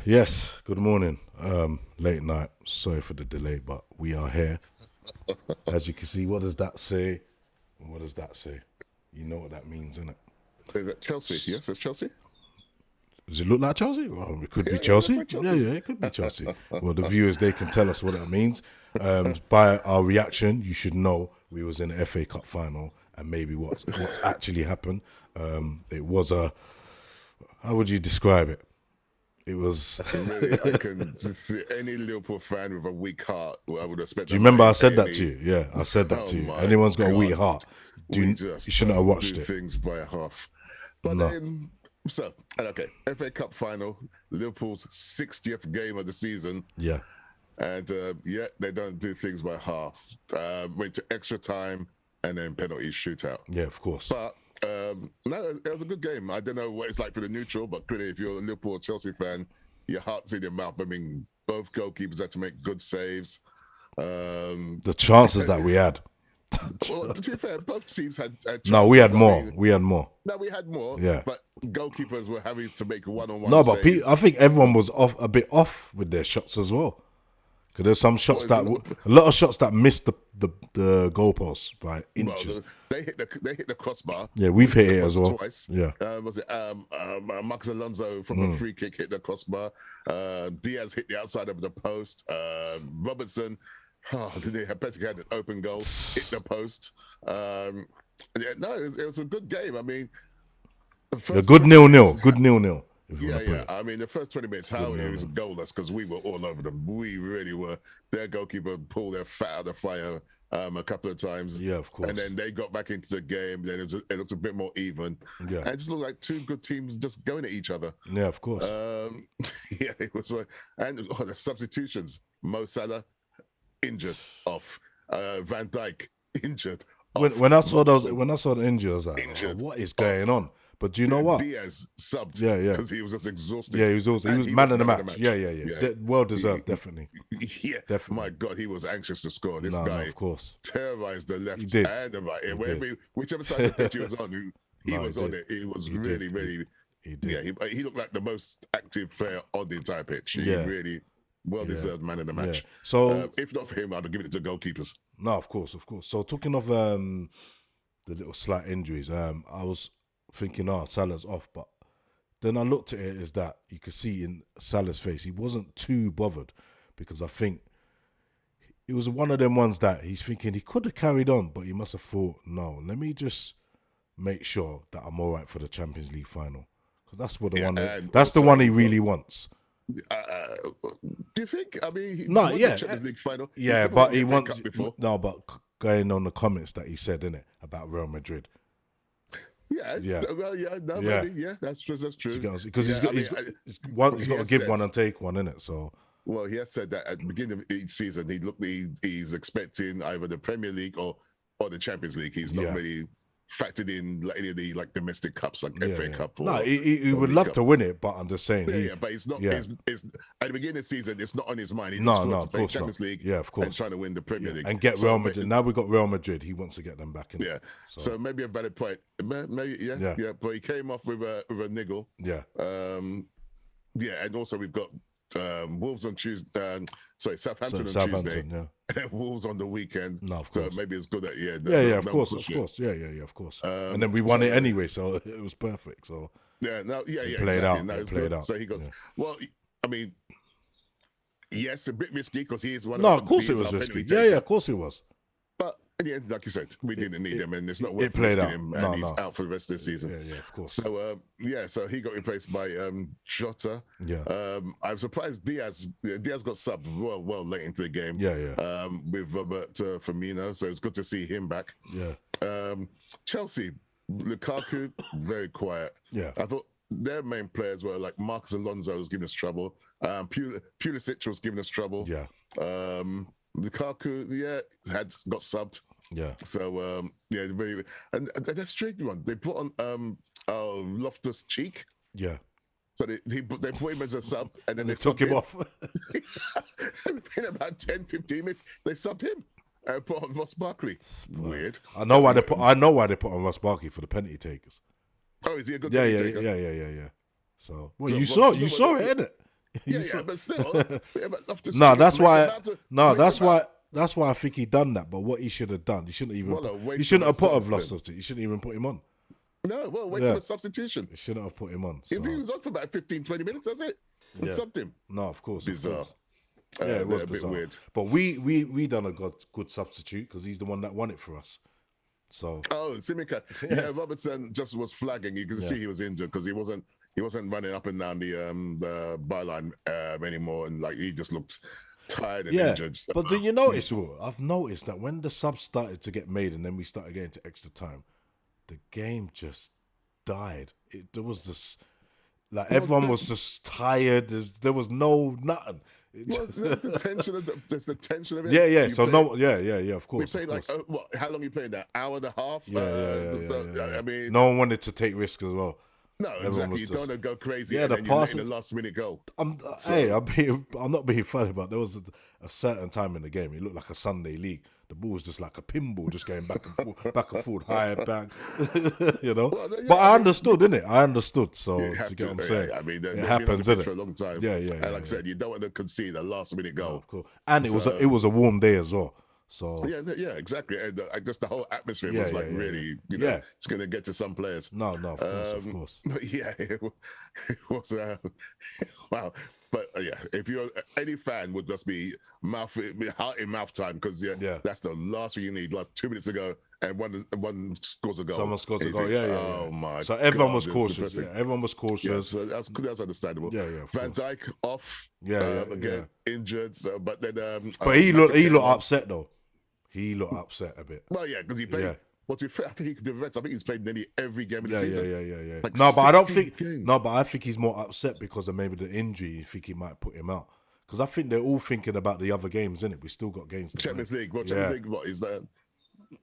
Yes, good morning. Late night. Sorry for the delay, but we are here. As you can see, what does that say? What does that say? You know what that means, innit? Is that Chelsea? Yes, it's Chelsea. Does it look like Chelsea? Well, it could be Yeah, it looks Chelsea. like Yeah, Chelsea. yeah, it could be Chelsea. Well, the viewers, they can tell us what that means. By our reaction, you should know we was in the FA Cup final and maybe what's actually happened. It was a, how would you describe it? It was. Really, I can any Liverpool fan with a weak heart. I would expect Do you them remember I to said that to any. you? Yeah, I said that Oh to you. my Anyone's got a weak God, heart. we You just shouldn't have don't do watched it. things by half. But No. then, okay, FA Cup final, Liverpool's 60th game of the season, Yeah. and they don't do things by half. Went to extra time and then penalty shootout. Yeah, of course. But no, it was a good game. I don't know what it's like for the neutral, but clearly, if you're a Liverpool or Chelsea fan, your heart's in your mouth. I mean, both goalkeepers had to make good saves. The chances that we had. Well, to be fair, both teams had chances. No, we had I more. mean, We had more. no, we had more. Yeah. But goalkeepers were having to make one-on-one No, but saves. I think everyone was a bit off with their shots as well. Because there's some shots Well, a lot of shots that missed the goalpost by inches. they hit the crossbar. Yeah, we've hit it as well. Twice. Yeah. Was it Marcus Alonso from a free kick hit the crossbar? Diaz hit the outside of the post. Robertson, basically had an open goal, hit the post. It was a good game. I mean, A good 0-0. Good 0-0. Yeah. I mean, the first 20 minutes, how it was goalless because we were all over them. We really were. Their goalkeeper pulled their fat out of the fire a couple of times. Yeah, of course. And then they got back into the game. Then it looked a bit more even. Yeah. And it just looked like two good teams just going at each other. Yeah, of course. Yeah, it was like, and the substitutions. Mo Salah injured off. Van Dijk injured. When I saw the injury, I was like, Injured. what is going on? But do you know what? Diaz subbed. Yeah. Because he was just exhausted. Yeah, he was man of the match. Yeah. Well deserved, definitely. Yeah, Definitely. My God, he was anxious to score. This No, guy, of course, terrorized the left did. and the right. did. Whichever side of the pitch he was on, he was on did. it. He was He really, did. really. He did. Yeah, he looked like the most active player on the entire pitch. He Yeah. really well-deserved man of the match. Yeah. So if not for him, I'd have given it to goalkeepers. no, of course. So talking of the little slight injuries, I was thinking, Salah's off, but then I looked at it as that you could see in Salah's face, he wasn't too bothered because I think it was one of them ones that he's thinking he could have carried on, but he must have thought, no, let me just make sure that I'm all right for the Champions League final because that's what that's the one he really wants. Do you think? I mean, he's No, won yeah, the Champions League final. Yeah, He's but won he the FA wants Cup before. no, but going on the comments that he said in it about Real Madrid. Yeah, well, yeah, no, Yeah. maybe, yeah, that's true. Because Yeah, he's I got he to has give said- one and take one, innit? So Well, he has said that at the beginning of each season, he's expecting either the Premier League or the Champions League. He's not really factored in like any of the domestic cups like FA Cup. Or, no, he would League love Cup. to win it, but I'm just saying. But it's not. Yeah. It's at the beginning of the season. It's not on his mind. He No, just no, wants of to play course Champions not. League. Yeah, of course. And trying to win the Premier League And get Real Madrid. Now we've got Real Madrid. He wants to get them back in. Yeah. So maybe a valid point. Maybe yeah. But he came off with a niggle. Yeah. And also we've got Wolves on Tuesday. Southampton on Tuesday. Yeah. And Wolves on the weekend. No, of So course. maybe it's good that Of course. Yeah, of course. And then we won it anyway, so it was perfect. So It played exactly. out. No, It it's played good. out. So he got well. I mean, yes, a bit risky because he is one. No, of of course it was risky. Yeah, of course it was. But in the end, like you said, we didn't need him, and it's not it worth played risking out. him, No, and he's no. out for the rest of the season. Yeah, of course. So so he got replaced by Jota. Yeah. I'm surprised Diaz got subbed well late into the game. Yeah. With Robert Firmino, so it's good to see him back. Yeah. Chelsea, Lukaku, very quiet. Yeah. I thought their main players were like Marcus Alonso was giving us trouble. Pulisic was giving us trouble. Yeah. Lukaku, got subbed. Yeah. So and that's strange one. They put on Loftus Cheek. Yeah. So they put him as a sub, and then They took him off. In about 10-15 minutes, they subbed him and put on Ross Barkley. Weird. I know why they put on Ross Barkley for the penalty takers. Oh, is he a good Yeah. penalty taker? Yeah. So So you what- saw it, innit? Yeah, You saw- but still, yeah, but off the No, street, that's makes why. about to- No, makes that's about- why. That's why I think he done that. But what he should have done, he shouldn't even. Well, a waste He shouldn't of have put a something. velocity. He shouldn't even put him on. No, well, waste Yeah. of a substitution. He shouldn't have put him on. If he So, was on for about 15, 20 minutes, that's it. And Yeah. subbed him. no, of course. Bizarre. Of course. Yeah, it was they're a bit bizarre. weird. But we done a good substitute because he's the one that won it for us. So Oh, Simica. Yeah, Robertson just was flagging. You could see he was injured because he wasn't running up and down the byline anymore, and like he just looked tired and injured. So, but do you notice? I've noticed that when the subs started to get made and then we started getting to extra time, the game just died. There was this like everyone was just tired. There was no nothing. well, there's the tension of there's the tension of it. Yeah. You So play- no, yeah. Of We course. played of course. like what? How long you played that? Hour and a half. Yeah. I mean, No one wanted to take risks as well. no, everyone exactly. was You just- don't want to go crazy. Yeah, and the then you let in passes- the last minute goal. I'm not being funny, but there was a certain time in the game. It looked like a Sunday league. The ball was just like a pinball, just going back and forth, high back. you know. Well, yeah, but I I mean, understood, didn't it? I understood. So You do have you get to, what I'm saying? I mean, they've it been happens, on the isn't pitch it? for a long time. Yeah. And like I said, you don't want to concede a last minute goal. Cool. And it was a warm day as well. So Yeah, exactly. And just the whole atmosphere Yeah, was like yeah. really, Yeah. it's going to get to some players. no, of course. But yeah, it was wow. But yeah, if you're any fan, would just be heart in mouth time because Yeah. that's the last thing you need. Like 2 minutes ago, and one scores a goal. Someone scores a And you goal. think, Yeah. Oh my! So everyone God, was it's cautious. depressing. Yeah, everyone was Yeah, cautious. so that's understandable. Yeah, of Van course. Dijk off. Yeah, again injured. So, but then, But he Matic looked came on. upset though. He looked upset a bit. Well, yeah, because he played. Yeah. Well, to be fair, I think he's played nearly every game of the Yeah, season. yeah. Like No, but I don't 60 think. games. No, but I think he's more upset because of maybe the injury. You think he might put him out? Because I think they're all thinking about the other games, isn't it? We still got games to Champions play. League. Well, Yeah. Champions League. What is that?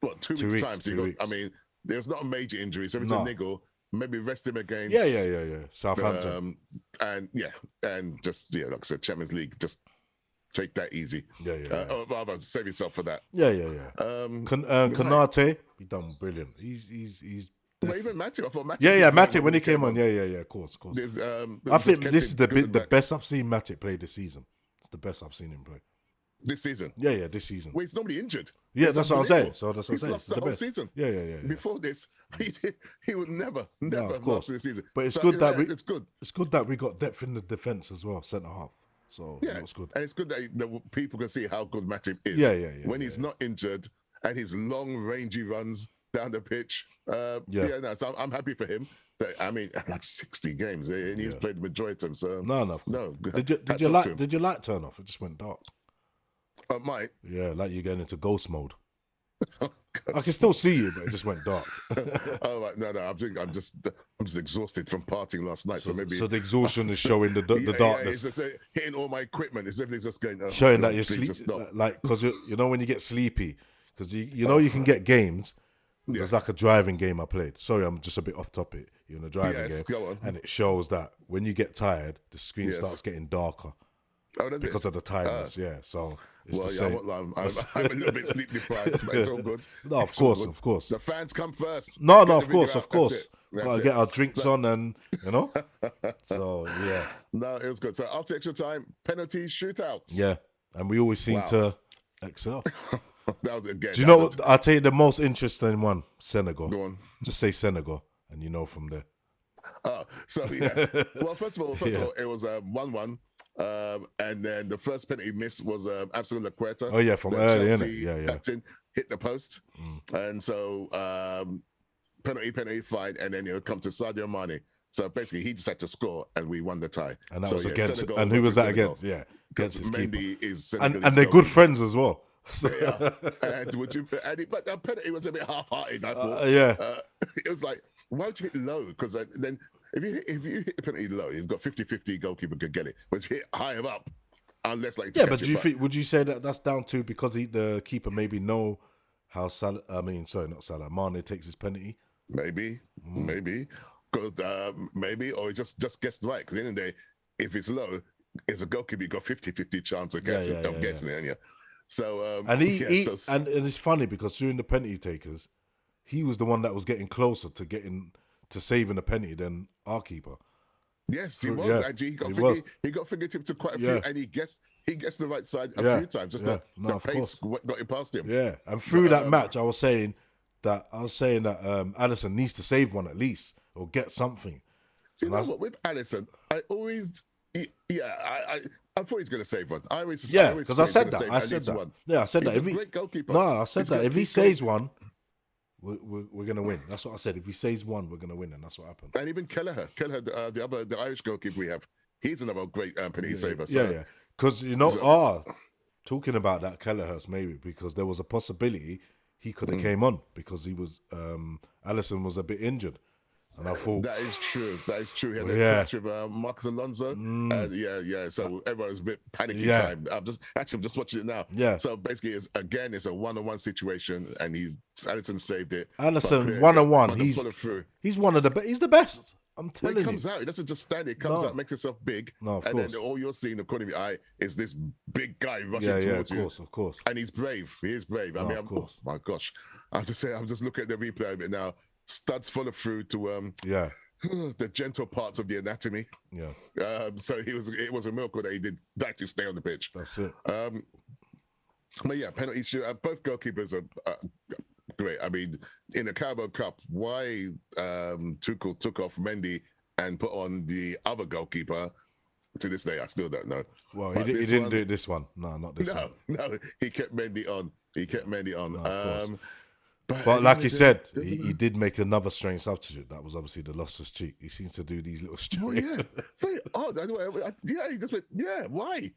What 2 weeks, weeks, time? So 2 you got. weeks. I mean, there's not a major injury, so if it's No. a niggle, maybe rest him against. Yeah. Southampton. And just like I said, Champions League. Just take that easy. Yeah. Or rather, save yourself for that. Yeah. Like- Konate, he done brilliant. He's. But even Matip, I thought Matip. Yeah, was Matip good when he came on. Yeah. Of course. There's, I just think kept this it is the good the back best I've seen Matip play this season. It's the best I've seen him play. this season. Yeah, this season. Well, he's normally injured. Yeah, It's that's what I'm saying. unbelievable. So that's what I'm He's saying. lost It's the the whole best. season. Yeah. Before this, he would never of course. lost this season. But it's So, good that it's good. It's good that we got depth in the defense as well, centre half. So Yeah, that's good. and it's good that people can see how good Matip is. Yeah. When he's not injured and his long, rangy runs down the pitch. So I'm happy for him. I mean, like 60 games, and he's played the majority of them. So No. Of course. no. Did hats you off like to him. did your light turn off? It just went dark. Mike? Yeah, like you're getting into ghost mode. I can still see you, but it just went dark. Oh right, no, I'm just exhausted from partying last night. So maybe So the exhaustion is showing the Yeah, darkness, it's just hitting all my equipment. It's everything's just going. Oh, showing that God, you're please sleep. just stop. Like because you know when you get sleepy, because you know you can get games. There's like a driving game I played. Sorry, I'm just a bit off topic. You're in a driving Yes, game, go on. and it shows that when you get tired, the screen Yes. starts getting darker Oh, that's because it. of the tiredness. Yeah, so it's Well, the yeah, same. I'm a little bit sleep deprived, but it's all good. No, of It's all course, good. of course. The fans come first. No, Get the of video course, out. of course. That's it. That's Gotta it. get our drinks on, and you know. So yeah, No, it was good. So after extra time, penalties, shootouts. yeah, and we always seem Wow. to excel. That was again. Do you that know was- what? I'll tell you the most interesting one: Senegal. Go on. Just say Senegal, and you know from there. Oh, so yeah. Well, first of all, Yeah. it was 1-1. And then the first penalty miss was Absolute Laqueta. Oh yeah, from the early, Chelsea innit? Yeah. captain hit the post, and so penalty, fine, and then it'll come to Sadio Mane. So basically, he just had to score, and we won the tie. And that So, was yeah, against. Senegal And who was versus that Senegal. against? Yeah, against his keeper. Mendy is And Senegalese they're good goalkeeper. friends as well. So, Yeah. And but the penalty was a bit half-hearted. I thought. yeah. It was like, why would you hit low? Because then if you hit the penalty low, he's got 50-50 goalkeeper could get it. But if you hit higher up, unless like to Yeah, catch but it do you back. think? Would you say that that's down to because the keeper maybe know how Salah? I mean, sorry, not Salah. Mane takes his penalty. Maybe, because maybe, or he just guessed right. Because at the end of the day, if it's low, it's a goalkeeper. You got 50-50 chance of guessing, yeah, yeah. guessing it. Yeah. So And so- and it's funny because during the penalty takers, he was the one that was getting closer to saving a penalty than our keeper. Yes, he was Yeah, actually. was. He got fingertip to quite a Yeah. few, and he gets the right side a Yeah, few times. Just yeah. the No, of pace course. got it past him. Yeah, and But through that match, I was saying that Allison needs to save one at least or get something. do you know what? With Allison, I always, I thought he's going to save one. I always because I thought said he's that. gonna I save at said least that. one. Yeah, I said He's that. a great goalkeeper. No, I said He's that. got- If he he's got- saves one, we're gonna win. That's what I said. If he saves one, we're gonna win, and that's what happened. And even Kelleher, the Irish goalkeeper we have, he's another great penalty saver. Yeah, So, yeah. Because talking about that Kelleher's maybe because there was a possibility he could have came on because he was Allison was a bit injured, and I thought that is true. That is true. He had Well, a yeah. clash with Marcus Alonso. So everyone was a bit panicky Yeah. time. I'm just watching it now. Yeah. So basically, it's a one-on-one situation, and Allison saved it. Allison 1-on-1. He's one of the he's the best. I'm When telling he you. comes out, he doesn't just stand. He comes No. out, makes himself big, No, of and course. then all you're seeing, according to the eye, is this big guy rushing Yeah, towards of course. and he's brave. He is brave. I No, mean, of course. oh my gosh, I'm just looking at the replay of it now. Studs follow through to Yeah, the gentle parts of the anatomy. yeah. So it was a miracle that he did actually stay on the pitch. That's it. But yeah, penalty shoot. Both goalkeepers are great. I mean, in the Carabao Cup, why Tuchel took off Mendy and put on the other goalkeeper, to this day, I still don't know. Well, But he this didn't one- do it this one. No, not this one. No, he kept Mendy on. of course. But like you said, he did make another strange substitute. That was obviously the losses cheat. He seems to do these little Oh strange. yeah, very odd. He just went. Yeah, why?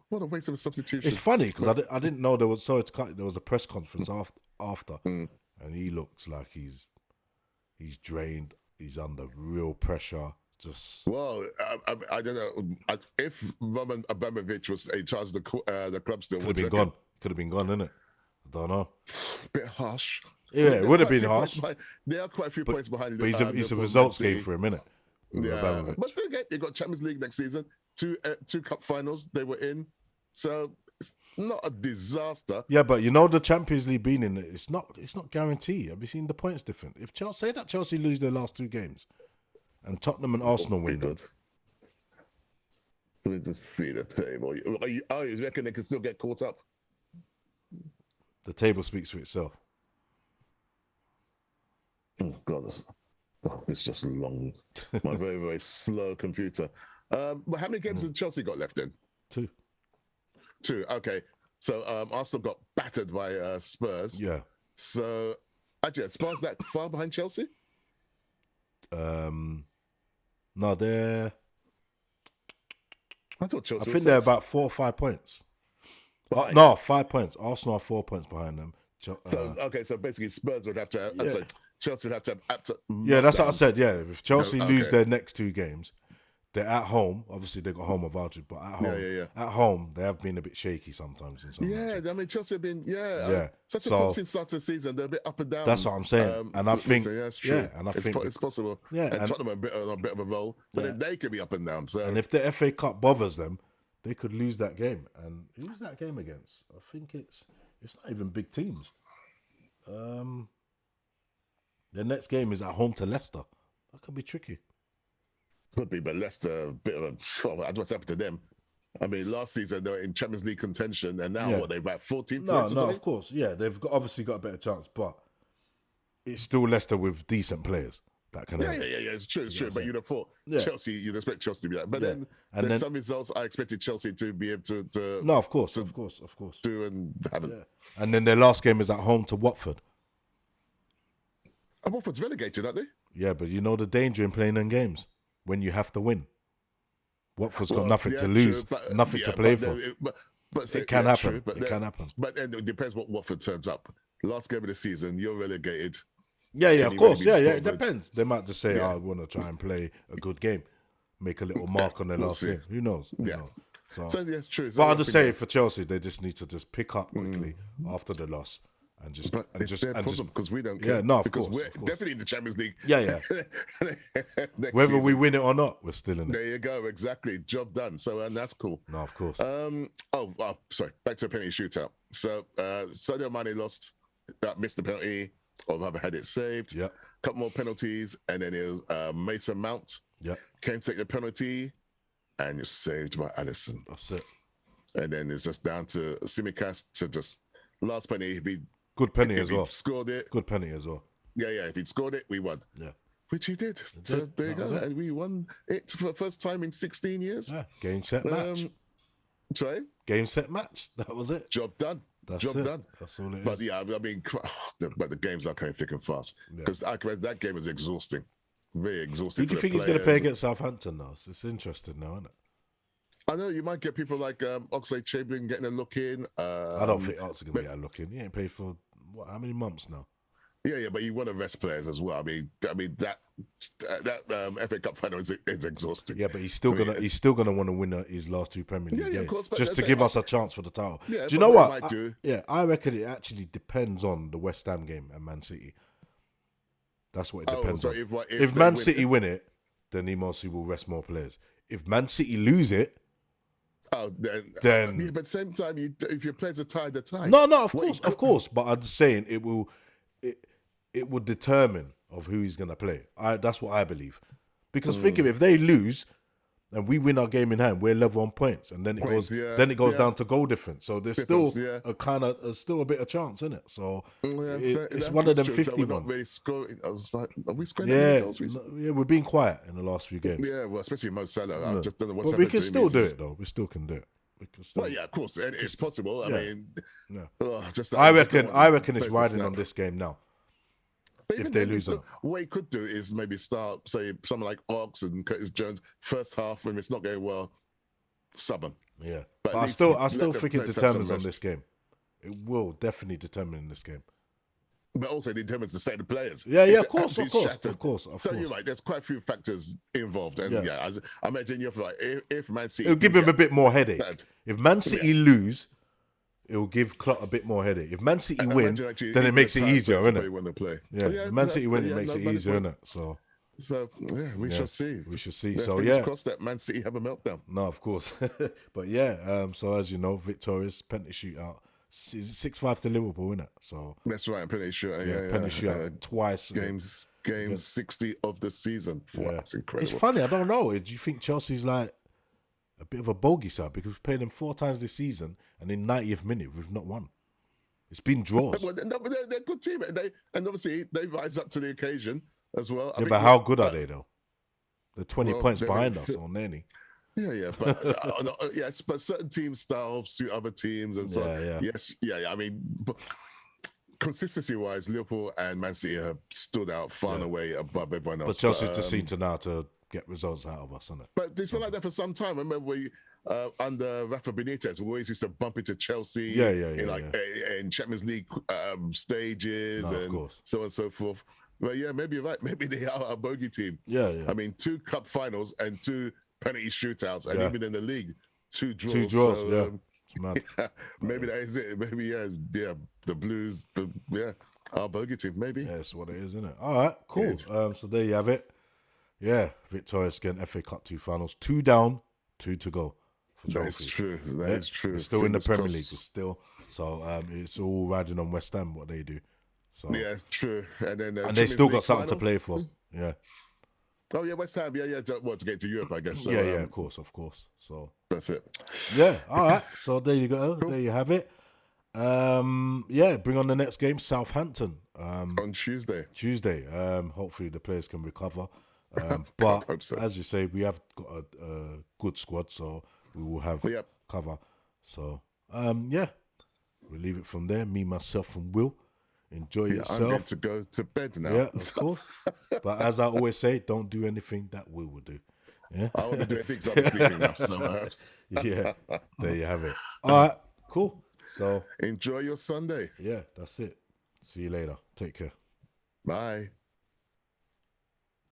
What a waste of a substitution. It's funny because I didn't know there was a press conference after, and he looks like he's drained. He's under real pressure. Just Well, I don't know if Roman Abramovich was in charge of the club still. could have been gone. Could have been gone, innit? I don't know. Bit harsh. Yeah, it would have been harsh. There are quite a few points behind. But it's a results game for a minute. Yeah, but still, again, they got Champions League next season. Two cup finals they were in, so it's not a disaster. Yeah, but you know the Champions League being in it, it's not guaranteed. Have you seen the points different? If Chelsea lose their last two games, and Tottenham and Arsenal win them, Let me just see the table. You reckon they can still get caught up? the table speaks for itself. Oh God, it's just long. My very very slow computer. But how many games have Chelsea got left in? Two. Okay. So Arsenal got battered by Spurs. Yeah. So actually, are Spurs that far behind Chelsea? No, they're. I thought Chelsea. I think they're about 4 or 5 points. Behind. No, 5 points. Arsenal are 4 points behind them. So basically, Spurs would have to. Sorry, Chelsea would have to have. Yeah, that's what I said. Yeah, if Chelsea No, lose okay. their next two games, they're at home. Obviously, they got home advantage, but at home, Yeah. at home, they have been a bit shaky sometimes. In some Yeah, matches. I mean Chelsea have been Yeah. such a So- promising start to the season. They're a bit up and down. That's what I'm saying. And I think- so yeah, it's true. yeah, and I think- it's possible. Yeah, and and- Tottenham are on a bit of a roll, but Yeah. then they could be up and down. So And if the FA Cup bothers them, they could lose that game. And who's that game against? I think it's not even big teams. The next game is at home to Leicester. That could be tricky. could be, but Leicester, a bit of a. I don't know what's happened to them. I mean, last season they were in Champions League contention, and now Yeah. what? They're about 14 No, points. or no, something? of course, yeah, they've obviously got a better chance, but it's still Leicester with decent players that can. Yeah, it's true, what I'm But saying? you'd have thought Yeah. Chelsea, you'd expect Chelsea to be that. But Yeah. then And there's then- some results I expected Chelsea to be able to No, of course. do and haven't. Yeah. And then their last game is at home to Watford. And Watford's relegated, aren't they? Yeah, but you know the danger in playing them games when you have to win. Watford's got nothing to true, lose, but- nothing yeah, to play but for. then but It can happen. but It then- can happen. But then it depends what Watford turns up. Last game of the season, you're relegated. Yeah, of Anybody course. be Yeah, it bothered. depends. They might just say, Yeah. I want to try and play a good game, make a little mark on their We'll last see. game. Who knows? Who Yeah. knows? So, So yeah, it's true. but I'll just say for Chelsea, they just need to just pick up quickly after the loss and just But it's their problem because we don't care. Yeah, no, of because course, we're of course. definitely in the Champions League. Yeah. Next Whether we season. win it or not, we're still in it. There you go. Exactly. Job done. So and that's cool. No, of course. Sorry. Back to the penalty shootout. So Sadio Mane missed the penalty, or rather had it saved. Yeah. Couple more penalties, and then it was Mason Mount Yeah. came to take the penalty, and you're saved by Alisson. That's it. And then it's just down to Tsimikas to just last penny. Good penny as he well. Scored it. Good penny as well. Yeah. If he'd scored it, we won. Yeah. Which he did. So there you go. And we won it for the first time in 16 years. Yeah. Game, set, match. Sorry? Game, set, match. That was it. Job done. Job done. That's all it is. But yeah, I mean, but the games are coming thick and fast. Because that game is exhausting. Very exhausting. Who do you think he's going to play against Southampton now? It's interesting now, isn't it? I know you might get people like Oxlade-Chamberlain getting a look in. I don't think Ox is going to get a look in. He ain't played for how many months now? Yeah, but you want to rest players as well. I mean that FA Cup final is exhausting. Yeah, but he's still gonna want to win his last 2 Premier League games, of course, just to give us a chance for the title. Yeah, do you know what? I reckon it actually depends on the West Ham game and Man City. That's what it depends on. If Man City win it, then he mostly will rest more players. If Man City lose it, then but at the same time, if your players are tied, they're tied. No, of course. But I'm just saying it will determine of who he's gonna play. That's what I believe. Because think of it, if they lose and we win our game in hand, we're level on points, and then it goes down to goal difference. So there's still a bit of chance in it. So it's one of them 50 ones. Really scoring. I was like, are we scoring? Yeah, we're being quiet in the last few games. Yeah, well, especially Mo Salah. I just don't know what's happening. We can still do it though. We still can do it. Well, yeah, of course, it's possible. I mean, I reckon it's riding on this game now. But if they lose, what he could do is maybe start, say, someone like Ox and Curtis Jones first half when it's not going well, sub them. Yeah, but I still think it determines on this game. It will definitely determine in this game. But also it determines the state of players. Yeah, of course. So you're right. There's quite a few factors involved, and I imagine you're like, if Man City, it'll give him a bit more headache. If Man City lose, it will give Klopp a bit more headache. If Man City win, then it makes it easier, isn't it? If Man City win, it makes it easier, isn't it? So we shall see. We shall see. Let's so cross that Man City have a meltdown. No, of course. But so as you know, victorious penalty shootout. 6-5 to Liverpool, isn't it? So that's right. Penalty shootout. Penalty shootout twice. Game 60 of the season. Wow, that's incredible. It's funny. I don't know. Do you think Chelsea's like a bit of a bogey side because we've played them 4 times this season, and in 90th minute we've not won. It's been draws. Well, they're a good team, and obviously they rise up to the occasion as well. But how good are they though? They're 20 points behind us on nearly. Yeah, but yes, but certain teams' styles suit other teams, and so I mean, consistency-wise, Liverpool and Man City have stood out far and away above everyone else. But Chelsea just seem to now to get results out of us, isn't it? But it's been like that for some time. I remember we under Rafa Benitez, we always used to bump into Chelsea in Champions League stages and so on and so forth. But maybe you're right. Maybe they are a bogey team. Yeah. I mean, 2 cup finals and 2 penalty shootouts, and even in the league, 2 draws. 2 draws, so, It's mad. Maybe that is it. Maybe the Blues, our bogey team. Maybe that's what it is, isn't it? All right, cool. So there you have it. Yeah, victorious again. FA Cup 2 finals, 2 down, 2 to go. That's true. That is true. We're still in the Premier League. So it's all riding on West Ham what they do. So it's true. And then they still got something to play for. Yeah. Oh yeah, West Ham. Yeah. To get to Europe, I guess. So, of course. So that's it. Yeah. All right. So there you go. Cool. There you have it. Bring on the next game, Southampton. On Tuesday. Hopefully the players can recover. But as you say, we have got a good squad, so we will have cover. So we'll leave it from there. Me, myself, and Will. Enjoy yourself. I'm going to go to bed now. Yeah, of course. But as I always say, don't do anything that Will would do. Yeah. I want to do anything because I'm sleeping now. So, yeah, there you have it. All right, cool. So enjoy your Sunday. Yeah, that's it. See you later. Take care. Bye.